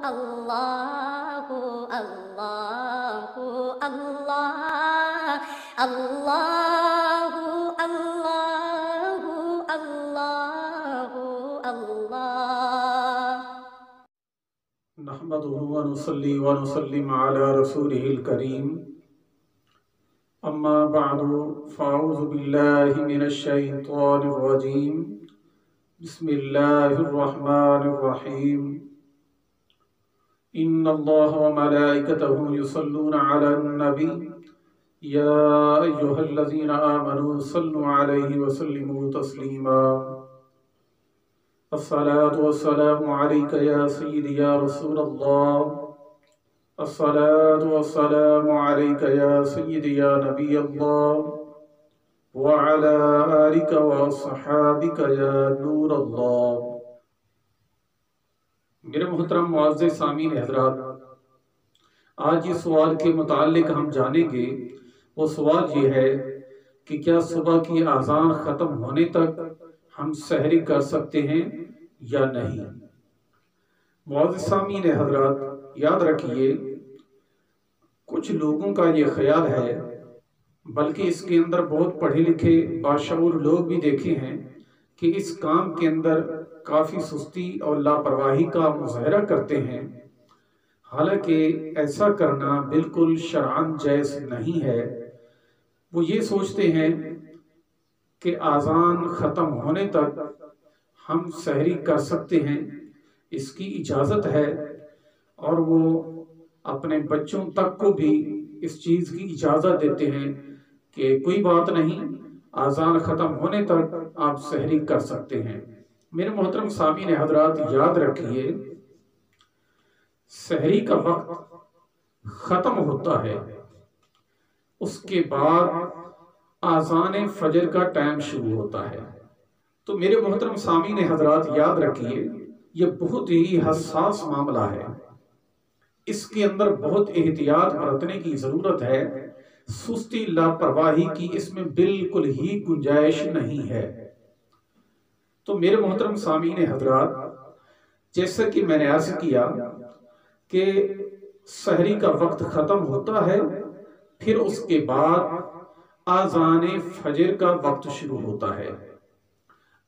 اللہ اللہ اللہ اللہ اللہ اللہ اللہ نحمدہ ونصلی ونسلم علی رسولہ الکریم اما بعد فاعوذ باللہ من الشیطان الرجیم بسم اللہ الرحمن الرحیم ان اللہ وملائکتہ یصلون علی النبی یا ایہا الذین آمنوا صلوا علیہ وسلموا تسلیما الصلاة والسلام علیک یا سیدی یا رسول اللہ الصلاة والسلام علیک یا سیدی یا نبی اللہ وعلى آلك وصحابك یا نور اللہ۔ میرے محترم معزز سامعین حضرات، آج اس سوال کے متعلق ہم جانیں گے۔ وہ سوال یہ ہے کہ کیا صبح کی اذان ختم ہونے تک ہم سحری کر سکتے ہیں یا نہیں؟ معزز سامعین حضرات، یاد رکھیے کچھ لوگوں کا یہ خیال ہے، بلکہ اس کے اندر بہت پڑھے لکھے باشعور لوگ بھی دیکھے ہیں کہ اس کام کے اندر کافی سستی اور لاپرواہی کا مظاہرہ کرتے ہیں، حالانکہ ایسا کرنا بالکل شرعاً جائز نہیں ہے۔ وہ یہ سوچتے ہیں کہ اذان ختم ہونے تک ہم سحری کر سکتے ہیں، اس کی اجازت ہے، اور وہ اپنے بچوں تک کو بھی اس چیز کی اجازت دیتے ہیں کہ کوئی بات نہیں، اذان ختم ہونے تک آپ سحری کر سکتے ہیں۔ میرے محترم سامعین حضرات، یاد رکھیے سحری کا وقت ختم ہوتا ہے، اس کے بعد اذان فجر کا ٹائم شروع ہوتا ہے۔ تو میرے محترم سامعین حضرات، یاد رکھیے یہ بہت ہی حساس معاملہ ہے، اس کے اندر بہت احتیاط برتنے کی ضرورت ہے۔ سستی لاپرواہی کی اس میں بالکل ہی گنجائش نہیں ہے۔ تو میرے محترم سامعین حضرات، جیسا کہ میں نے عرض کیا کہ سحری کا وقت ختم ہوتا ہے، پھر اس کے بعد اذان فجر کا وقت شروع ہوتا ہے۔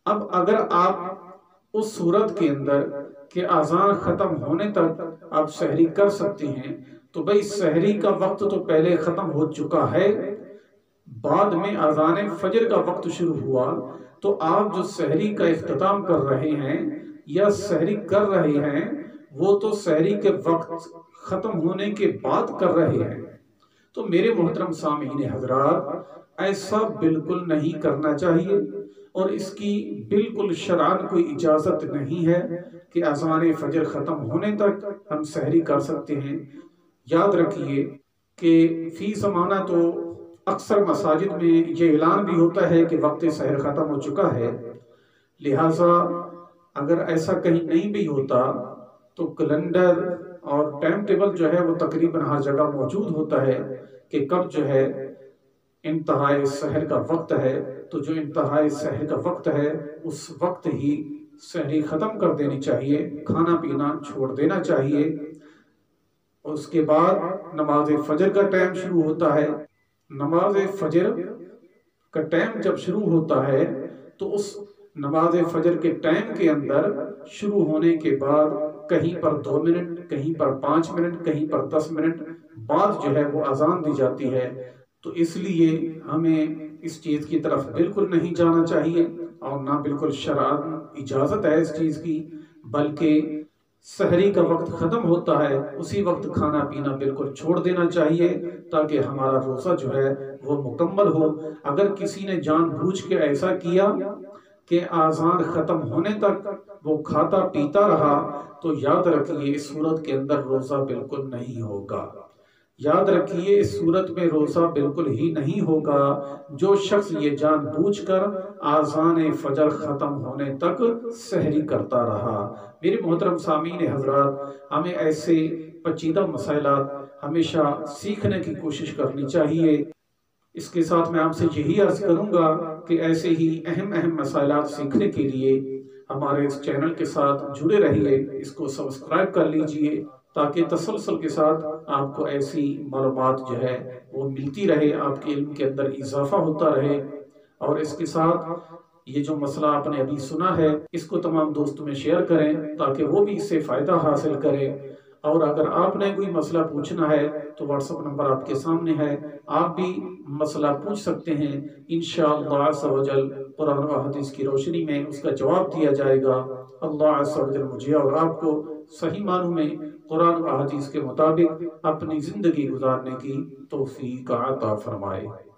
اب اگر آپ اس صورت کے اندر کہ اذان ختم ہونے تک آپ سحری کر سکتے ہیں، تو بھئی سحری کا وقت تو پہلے ختم ہو چکا ہے، بعد میں اذان فجر کا وقت شروع ہوا، تو آپ جو سحری کا اختتام کر رہے ہیں یا سحری کر رہے ہیں، وہ تو سحری کے وقت ختم ہونے کے بعد کر رہے ہیں۔ تو میرے محترم سامعین حضرات، ایسا بالکل نہیں کرنا چاہیے، اور اس کی بالکل شرعاً کوئی اجازت نہیں ہے کہ اذان فجر ختم ہونے تک ہم سحری کر سکتے ہیں۔ یاد رکھیے کہ فی زمانہ تو اکثر مساجد میں یہ اعلان بھی ہوتا ہے کہ وقت سحر ختم ہو چکا ہے، لہٰذا اگر ایسا کہیں نہیں بھی ہوتا تو کیلنڈر اور ٹائم ٹیبل جو ہے وہ تقریباً ہر جگہ موجود ہوتا ہے کہ کب جو ہے انتہائی سحر کا وقت ہے، تو جو انتہائی سحر کا وقت ہے اس وقت ہی سحری ختم کر دینی چاہیے، کھانا پینا چھوڑ دینا چاہیے۔ اس کے بعد نماز فجر کا ٹائم شروع ہوتا ہے۔ نماز فجر کا ٹائم جب شروع ہوتا ہے تو اس نماز فجر کے ٹائم کے اندر شروع ہونے کے بعد کہیں پر 2 منٹ، کہیں پر 5 منٹ، کہیں پر 10 منٹ بعد جو ہے وہ اذان دی جاتی ہے۔ تو اس لیے ہمیں اس چیز کی طرف بالکل نہیں جانا چاہیے، اور نہ بالکل شرعاً اجازت ہے اس چیز کی، بلکہ سحری کا وقت ختم ہوتا ہے اسی وقت کھانا پینا بالکل چھوڑ دینا چاہیے، تاکہ ہمارا روزہ جو ہے وہ مکمل ہو۔ اگر کسی نے جان بوجھ کے ایسا کیا کہ اذان ختم ہونے تک وہ کھاتا پیتا رہا، تو یاد رکھیے اس صورت کے اندر روزہ بالکل نہیں ہوگا۔ یاد رکھیے اس صورت میں روزہ بالکل ہی نہیں ہوگا جو شخص یہ جان بوجھ کر اذان فجر ختم ہونے تک سحری کرتا رہا۔ میرے محترم سامعین حضرات، ہمیں ایسے پیچیدہ مسائلات ہمیشہ سیکھنے کی کوشش کرنی چاہیے۔ اس کے ساتھ میں آپ سے یہی عرض کروں گا کہ ایسے ہی اہم مسائلات سیکھنے کے لیے ہمارے اس چینل کے ساتھ جڑے رہیے، اس کو سبسکرائب کر لیجئے تاکہ تسلسل کے ساتھ آپ کو ایسی معلومات جو ہے وہ ملتی رہے، آپ کے علم کے اندر اضافہ ہوتا رہے۔ اور اس کے ساتھ یہ جو مسئلہ آپ نے ابھی سنا ہے اس کو تمام دوستوں میں شیئر کریں تاکہ وہ بھی اس سے فائدہ حاصل کریں۔ اور اگر آپ نے کوئی مسئلہ پوچھنا ہے تو واٹس ایپ نمبر آپ کے سامنے ہے، آپ بھی مسئلہ پوچھ سکتے ہیں، انشاءاللہ عز و جل قرآن و حدیث کی روشنی میں اس کا جواب دیا جائے گا۔ اللہ عز و جل مجھے اور آپ کو صحیح معنوں میں قرآن و حدیث کے مطابق اپنی زندگی گزارنے کی توفیق عطا فرمائے۔